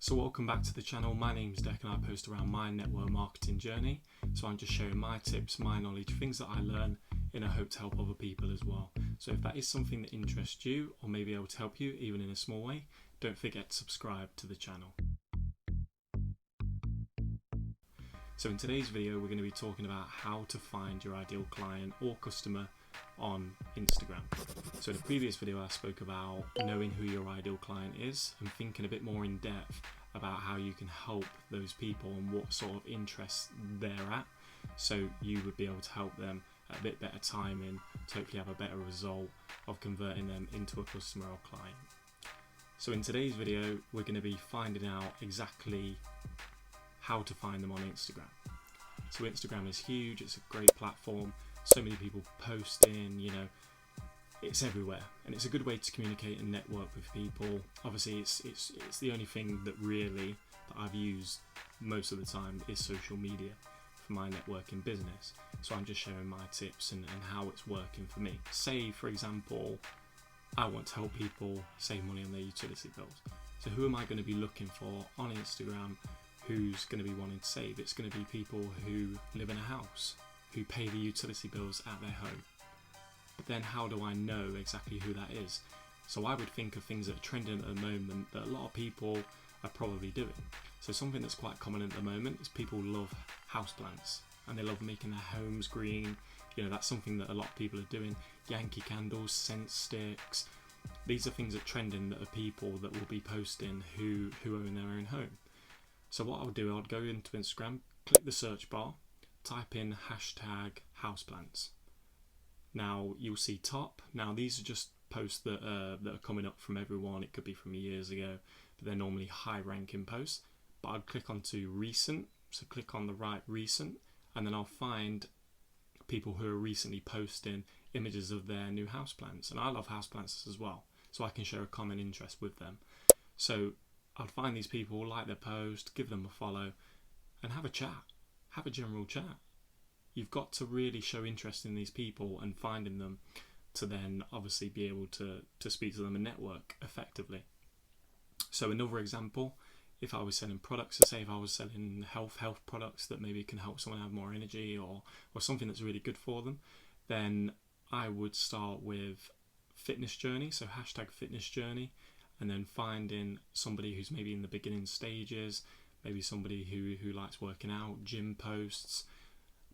So welcome back to the channel. My name's Dec and I post around my network marketing journey. So I'm just sharing my tips, my knowledge, things that I learn in a hope to help other people as well. So if that is something that interests you or may be able to help you even in a small way, don't forget to subscribe to the channel. So in today's video we're going to be talking about how to find your ideal client or customer on Instagram. So in the previous video I spoke about knowing who your ideal client is and thinking a bit more in depth about how you can help those people and what sort of interests they're at, so you would be able to help them at a bit better timing to hopefully have a better result of converting them into a customer or client. So in today's video we're going to be finding out exactly how to find them on Instagram. So Instagram is huge, it's a great platform, so many people posting, it's everywhere, and it's a good way to communicate and network with people. Obviously it's the only thing that really that I've used most of the time is social media for my networking business. So I'm just sharing my tips and how it's working for me. Say for example I want to help people save money on their utility bills. So who am I going to be looking for on Instagram who's going to be wanting to save? It's going to be people who live in a house, who pay the utility bills at their home. But then how do I know exactly who that is? So I would think of things that are trending at the moment that a lot of people are probably doing. So something that's quite common at the moment is people love houseplants and they love making their homes green. That's something that a lot of people are doing. Yankee candles, scent sticks. These are things that are trending that are people that will be posting who own their own home. So what I'll do, I'll go into Instagram, click the search bar, type in hashtag houseplants. Now you'll see top. Now these are just posts that are coming up from everyone. It could be from years ago, but they're normally high ranking posts. But I'll click onto recent. So click on the right recent, and then I'll find people who are recently posting images of their new houseplants. And I love houseplants as well, so I can share a common interest with them. So I'll find these people, like their post, give them a follow, and have a chat. Have a general chat. You've got to really show interest in these people and finding them to then obviously be able to speak to them and network effectively. So another example, if I was selling products, so say if I was selling health products that maybe can help someone have more energy or something that's really good for them, then I would start with fitness journey, so hashtag fitness journey, and then finding somebody who's maybe in the beginning stages, maybe somebody who likes working out, gym posts.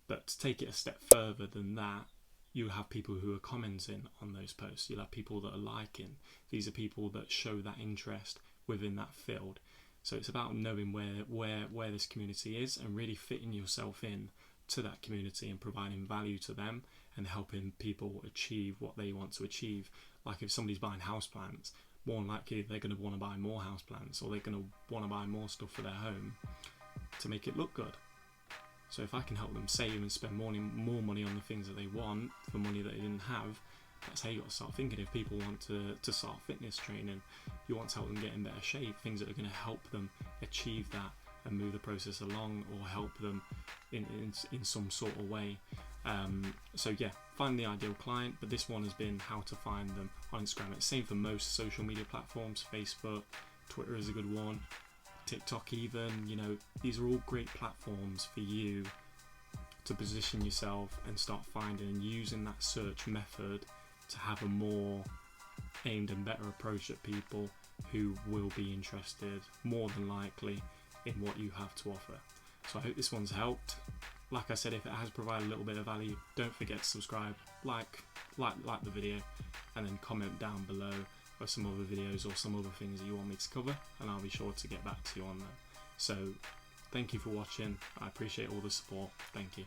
But to take it a step further than that, you'll have people who are commenting on those posts. You'll have people that are liking. These are people that show that interest within that field. So it's about knowing where this community is and really fitting yourself in to that community and providing value to them and helping people achieve what they want to achieve. Like if somebody's buying houseplants, more than likely they're going to want to buy more houseplants, or they're going to want to buy more stuff for their home to make it look good. So if I can help them save and spend more money on the things that they want for money that they didn't have, that's how you got to start thinking. If people want to start fitness training, you want to help them get in better shape, things that are going to help them achieve that and move the process along, or help them in some sort of way. So yeah, find the ideal client, but this one has been how to find them on Instagram. It's the same for most social media platforms. Facebook, Twitter is a good one, TikTok even. These are all great platforms for you to position yourself and start finding and using that search method to have a more aimed and better approach at people who will be interested more than likely in what you have to offer. So I hope this one's helped. Like I said, if it has provided a little bit of value, don't forget to subscribe, like the video, and then comment down below for some other videos or some other things that you want me to cover, and I'll be sure to get back to you on them. So thank you for watching. I appreciate all the support. Thank you.